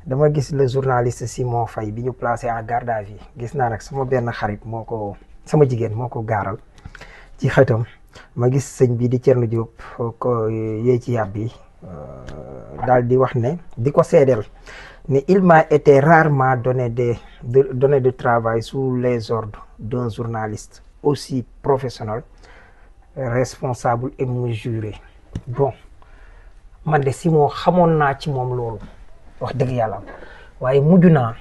dama gis le journaliste Simon Faye bi ñu placé en garde à vue gis naa nag sama benn xarit sama jigéen moo ko gaaral ci xëtam ma gis sëñ bi di Thierno Diop ko yee ci yàb bi daal di wax ne di ko seedeel ne il m'a été rarement donné de travail sous les ordres d'un journaliste aussi professionnel, responsable et mesuré. Bon man de Simon xamoon naa ci moom loolu wax dëgg yàlla waaye mujj naa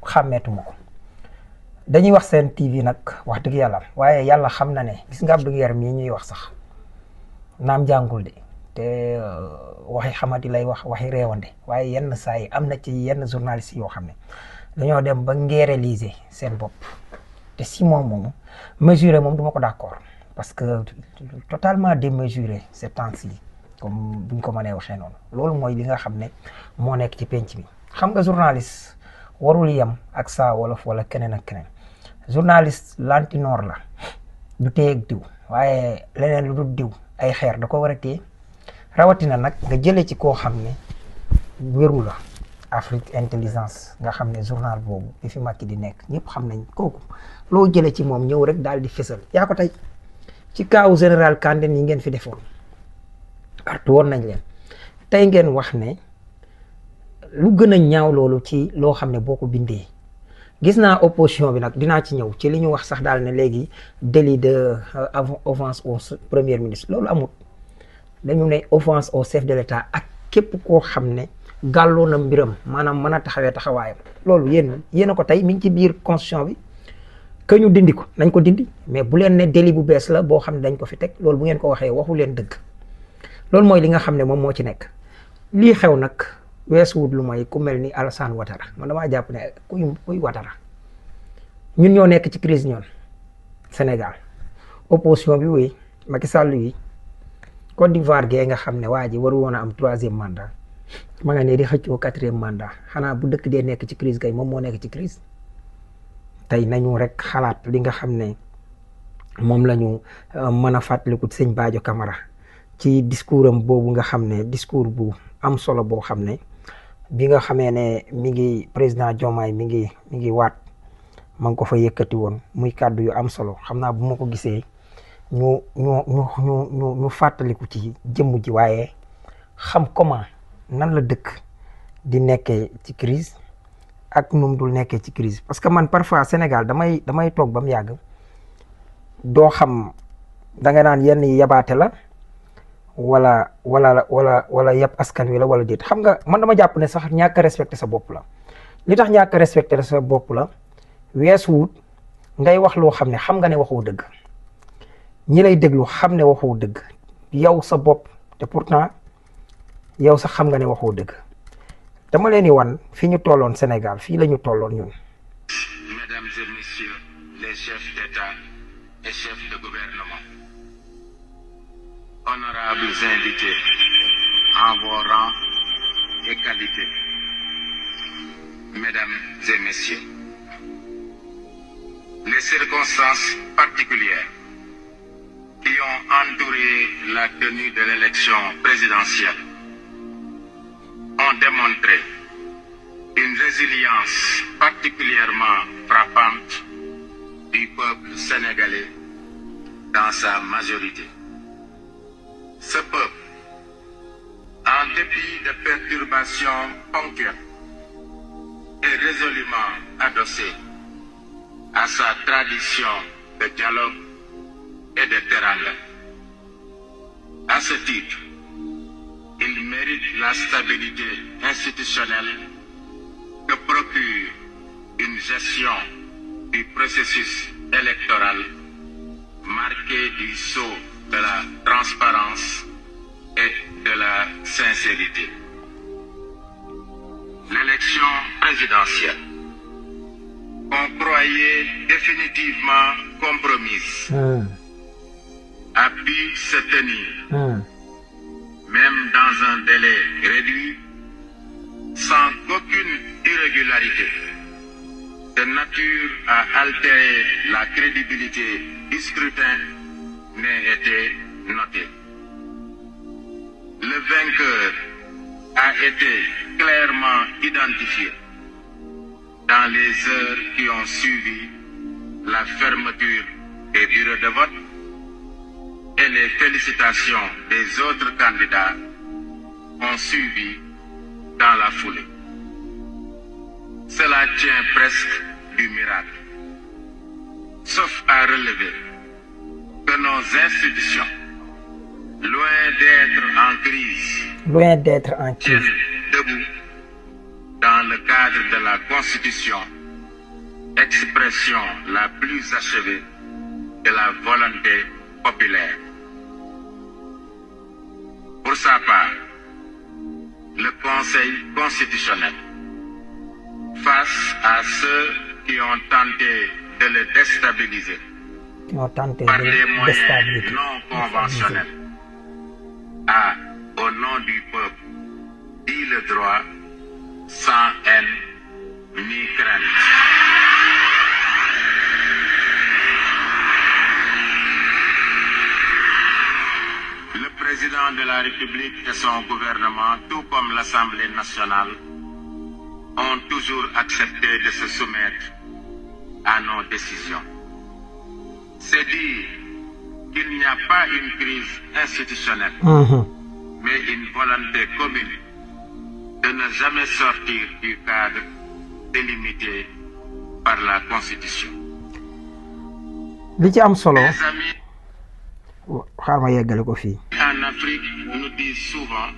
xàmmeetuma ko dañuy wax seen TV nag wax dëgg yàlla waaye yàlla xam na ne gis nga Abdou Nguer mii ñuy wax sax naam jàngul de te waxi xamadi lay wax waxi réewande waaye yenn saa yi am na ci yenn journalistes yoo xam ne dañoo dem ba ngéréliser seen bopp te Simon moom mesuré moom duma ko d'accord parce que totalement démesuré ces temps-ci comme buñ ko mënee waxee noonu loolu mooy li nga xam ne moo nekk ci penc bi xam nga journaliste warul yem ak Saa Wolof wala keneen ak keneen journaliste lantinoor la du téye ak diw waaye leneen lu dul diw ay xeer da ko war a téye rawatina nag nga jëlee ci koo xam ne wéru la Afrique Intelligence nga xam ne journal boobu bi fi Macky di nekk ñëpp xam nañ kooku loo jëlee ci moom ñëw rek daal di fësal yaa ko tey ci kaawu général Kandé yi ngeen fi defoon artu woon nañ leen tey ngeen wax ne lu gën a ñaaw loolu ci loo xam ne boo ko bindee gis naa opposition bi nag dinaa ci ñëw ci li ñu wax sax daal ne léegi délit de offense au premier ministre loolu amul dañu ne offense au chef de l'État ak képp koo xam ne gàlloo na mbiram maanaam mën a taxawee taxawaayam loolu yéen a ko tey mi ngi ci biir constitution bi que ñu dindi ko nañ ko dindi mais bu leen ne délit bu bees la boo xam ne dañ ko fi teg loolu bu ngeen ko waxee waxu leen dëgg loolu mooy li nga xam ne moom moo ci nekk lii xew nag weesuwut lu mooy ku mel ni Alassane Ouattara man damaa jàpp ne kuy Ouattara ñun ñoo nekk ci crise ñoon Sénégal opposition bi wuy Macky Sall yi Côte d'Ivoire gee nga xam ne waa ji waru woon a am 3e mandat ma nga ne di xëccoo 4e mandat xanaa bu dëkk dee nekk ci crise kay moom moo nekk ci crise tey nañu rek xalaat li nga xam ne moom la ñu mën a fàttaliku sëñ Badio Camara ci discours am boobu nga xam ne discours bu am solo boo xam ne bi nga xamee ne mi ngi président Diomaye mi ngi waat ma ngi ko fa yëkkati woon muy kàddu yu am solo xam naa bu ma ko gisee ñu fàttaliku ci jëmm ji waaye xam comment nan la dëkk di nekkee ci crise ak num dul nekkee ci crise parce que man parfois Sénégal damay toog ba mu yàgg doo xam da nga naan yenn yi yabaate la wala yëpp askan wi la wala déet xam nga man dama jàpp ne sax ñàkk a respecté sa bopp la li tax ñàkk a respecté sa bopp la weesuwut ngay wax loo xam ne xam nga ne waxoo dëgg ñi lay déglu xam ne waxoo dëgg yow sa bopp te pourtant yow sax xam nga ne waxoo dëgg dama leen di wan fi ñu tolloon Sénégal fii la ñu tolloon ñun. Mesdames et messieurs les chefs d'État et chefs de gouvernement, honorables invités en vos rangs et qualités, mesdames et messieurs, les circonstances particulières qui ont entouré la tenue de l'élection présidentielle ont démontré une résilience particulièrement frappante du peuple sénégalais dans sa majorité. Ce peuple, en dépit de perturbations ponctuelles, est résolument adossé à sa tradition de dialogue et de teranga. À ce titre, il mérite la stabilité institutionnelle que procure une gestion du processus électoral marquée du sceau de la transparence et de la sincérité. L'élection présidentielle, qu'on croyait définitivement compromise, a pu se tenir, même dans un délai réduit, sans qu'aucune irrégularité de nature à altérer la crédibilité du scrutin n'ait été notée. Le vainqueur a été clairement identifié dans les heures qui ont suivi la fermeture des bureaux de vote et les félicitations des autres candidats ont suivi dans la foulée. Cela tient presque du miracle. Sauf à relever que nos institutions, loin d'être en crise, tiennent debout dans le cadre de la Constitution, expression la plus achevée de la volonté populaire. Pour sa part, le Conseil constitutionnel, face à ceux qui ont tenté de le déstabiliser par des moyens non conventionnels, a, au nom du peuple, dit le droit sans haine ni crainte. Le président de la République et son gouvernement, tout comme l'Assemblée nationale, ont toujours accepté de se soumettre à nos décisions. C'est dire qu'il n'y a pas une crise institutionnelle, mais une volonté commune de ne jamais sortir du cadre délimité par la Constitution. Mes amis, en Afrique nous disent souvent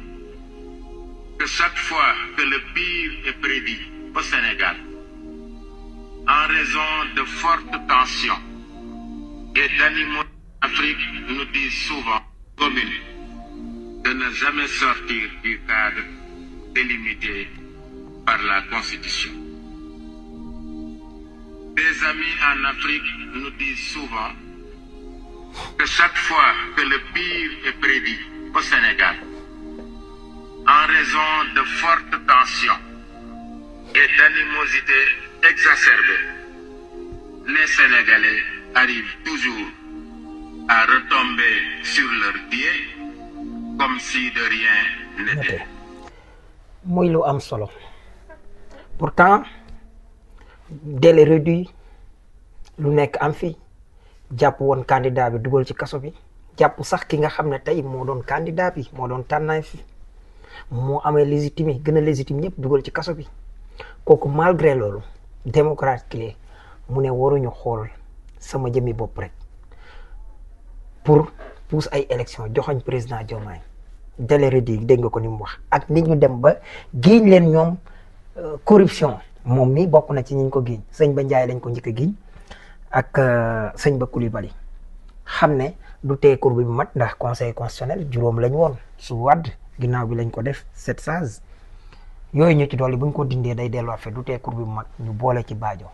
que chaque fois que le pire est prédit au Sénégal, en raison de fortes tensions et d'animosité, l'Afrique nous dit souvent commune de ne jamais sortir du cadre délimité par la Constitution. Des amis en Afrique nous disent souvent que chaque fois que le pire est prédit au Sénégal, en raison de fortes tensions et d'animosité exacerbée, les Sénégalais arrivent toujours à retomber sur leurs pieds comme si de rien n'était. Muy lu am solo. Pourtant, délai réduit lu nekk am fi jàpp woon candidat bi dugal ci kaso bi jàpp sax ki nga xam ne tey moo doon candidat bi moo doon tànnaay fi moo amee légitime gën a légitime ñëpp dugal ci kaso bi kooku malgré loolu démocrate clé mu ne waruñu xool sama jëmmi bopp rek pour pousse ay élection joxoñ président Diomaye délai réduit dégg nga ko ni mu wax ak nit ñu dem ba giiñ leen ñoom corruption moom mi bokk na ci ñi ñu ko giiñ sëñ Ba Ndiaye lañ ko njëkk a giiñ ak sëñ Ba Coulibaly xam ne du tee cour bi bu mat ndax conseil constitutionnel juróom lañ woon su Wàdd ginnaaw bi lañ ko def 7 sages yooyu ñu ci dolli buñ ko dindee day delluwaat fe du tee cour bi bu mat ñu boole ci Badio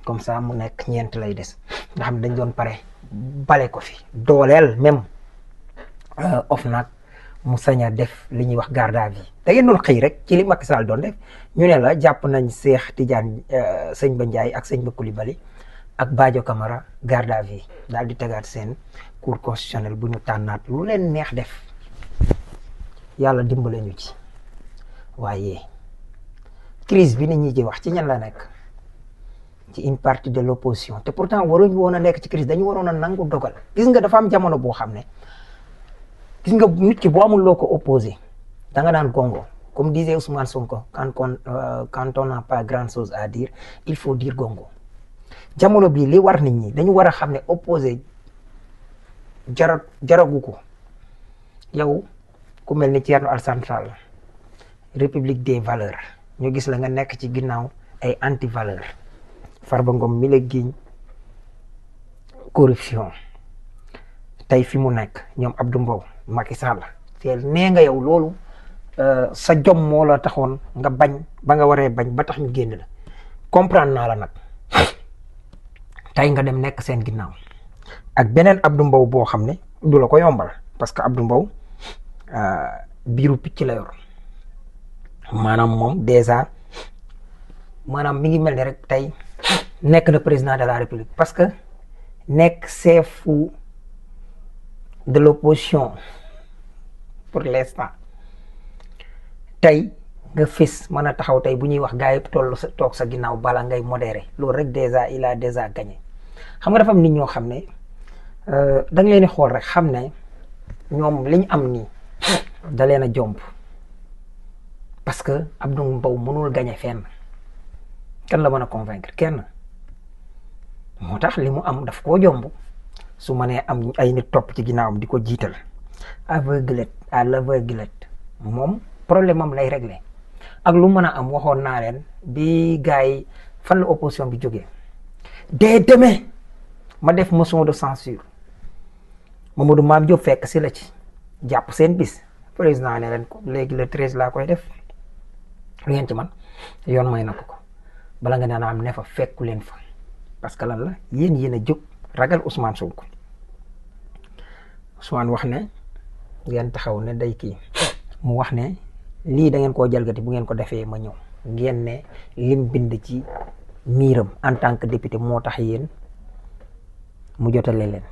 comme ça mu nekk ñeent lay des nga xam ne dañ doon pare bale ko fi dooleel même OFNAC mu sañ a def li ñuy wax garde à vue da ngeen doon xëy rek ci li Macky Sall doon def ñu ne la jàpp nañ Cheikh Tidiane sëñ Ba Ndiaye ak sëñ Ba Coulibaly ak Badio Camara garde à vue daal di tegaat seen cour constitutionnel bu ñu tànnaat lu leen neex def yàlla dimbale ñu ci waaye crise bi nit ñi di wax ci ñan la nekk ci une partie de l'opposition te pourtant waruñu woon a nekk ci crise dañu waroon a nangu dogal gis nga dafa am jamono boo xam ne gis nga nit ki boo amul loo ko opposé da nga daan gongo comme disait Ousmane Sonko quand on n'a pas grand chose à dire il faut dire gongo jamono bii li war nit ñi dañu war a xam ne opposé jaragu ko yow ku mel ni Thierno Alassane Sall république des valeurs ñu gis la nga nekk ci ginnaaw ay anti valeur Farba Ngom mi la giñ corruption tey fi mu nekk ñoom Abdou Mbow Macky Sall teel nee nga yow loolu sa jom moo la taxoon nga bañ ba nga waree bañ ba tax ñu génn la comprendre naa la nag tey nga dem nekk seen ginnaaw ak beneen Abdou Mbow boo xam ne du la ko yombal parce que Abdou Mbow biiru picc la yor maanaam moom déjà maanaam mi ngi mel ni rek tey nekk na président de la République parce que nekk chefu de l'opposition pour l'instant tey nga fés mën a taxaw tey bu ñuy wax gars yëpp toog sa ginnaaw bala ngay modéré loolu rek déjà il a déjà gagné xam nga dafa am nit ñoo xam ne da nga leen di xool rek xam ne ñoom liñ am nii da leen a jomb parce que Abdou Mbow mënul gagné fenn kan la mën a convaincre kenn moo tax li mu am daf koo jomb su ma nee am ay nit topp ci ginnaawam di ko jiital aveuglette à l'aveuglette moom problème am lay réglé ak lu mën a am waxoon naa leen bi gars yi fan la opposition bi jógee dès demain ma def motion de censure Mamadou Mame Diop fekk si la ci jàpp seen bis président ne leen ko léegi le 13 laa koy def lu ngeen ci man yoon may na ko bala nga naan am ne fa fekku leen fa parce que lan la yéen a jóg ragal Ousmane Sonko Ousmane wax ne ngeen taxaw ne day kii mu wax ne lii da ngeen koo jalgati bu ngeen ko defee ma ñëw ngeen ne lim bind ci miiram en tant que député moo tax yéen mu jotale leen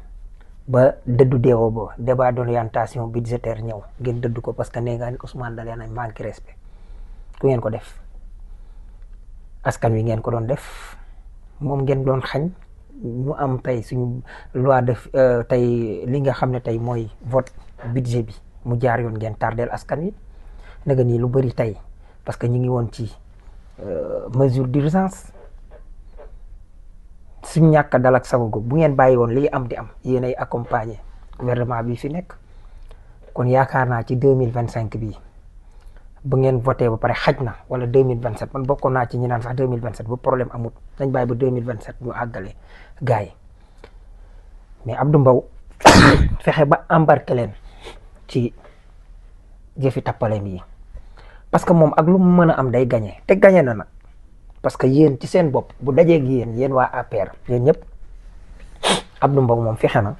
ba dëddu deewoo ba débat d'orientation budgétaire ñëw ngeen dëddu ko parce que nee nga Ousmane da leen a manqué respect ku ngeen ko def askan wi ngeen ko doon def moom ngeen doon xañ ñu am tey suñu loi de tey li nga xam ne tey mooy vote budget bi mu jaar yoon ngeen tardeel askan wi nega nii lu bëri tey parce que ñu ngi woon ci mesure d'urgence suñ ñàkk a dal ak sagogo bu ngeen bàyyi woon lii am di am yéen ay accompagner gouvernement bi fi nekk kon yaakaar naa ci 2025 bii bu ngeen voté ba pare xaj na wala 2027 man bokkoon naa ci ñi naan sax 2027 bu problème amut dañ bàyyi ba 2027 ñu àggale gars yi mais Abdou Mbow fexe ba embarqué leen ci jëfi tappaleem yi parce que moom ak lu mu mën a am day gagné te gagné na nag parce que yéen ci seen bopp bu dajeeg yéen waa APR yéen ñëpp Abdou Mbow moom fexe na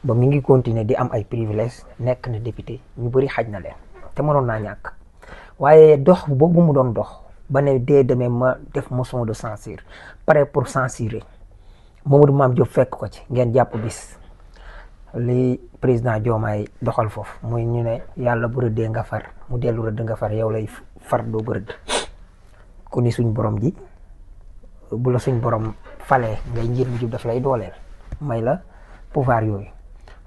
ba mi ngi continuer di am ay privilèges nekk na député ñu bëri xaj na leen te mënoon naa ñàkk waaye dox boobu mu doon dox ba ne dee demee ma def motion de censure pare pour censurer Mamadou Mame Diop fekk ko ci ngeen jàpp bis li président Diomaye doxal foofu muy ñu ne yàlla bu rëddee nga far mu dellu rëdd nga far yow lay far doo ko rëdd ku ni suñ borom ji bu la suñ borom falee ngay njiit bu jub daf lay dooleel may la pouvoir yooyu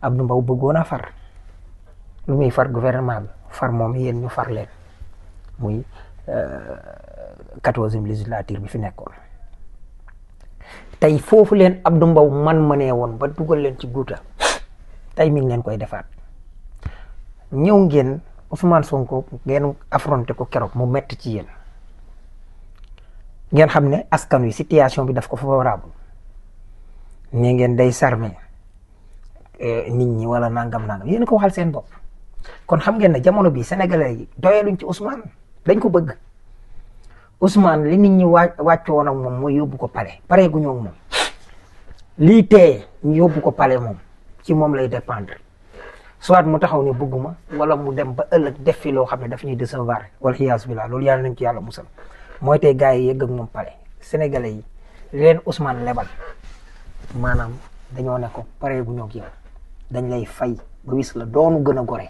Abdou Mbow bëggoon a far lu muy far gouvernement bi far moom yéen ñu far leen muy 14e législature bi fi nekkoon tey foofu leen Abdou Mbow mënee woon ba dugal leen ci guuta tey mi ngi leen koy defaat ñëw ngeen Ousmane Sonko ngeen affronté ko keroog mu metti ci yéen ngeen xam ne askan wi situation bi daf ko favorable ne ngeen day sarme nit ñi wala nangam yéen ko waxal seen bopp kon xam ngeen ne jamono bi sénégalais yi doyaluñ ci Ousmane dañ ko bëgg Ousmane li nit ñi wàccoon ak moom mooy yóbbu ko pare gu ñëw moom lii tee ñu yóbbu ko pale moom ci moom lay dépendre soit mu taxaw ne bëgguma wala mu dem ba ëllëg def fi loo xam ne daf ñuy décevoir wala xiyaasu billah loolu yàlla nañ ci yàlla musal mooy tey gars yi yëgg ak moom pale sénégalais yi li leen Ousmane lebal maanaam dañoo ne ko pare gu ñëw ak yow dañ lay fay ba wis la doonu gën a gore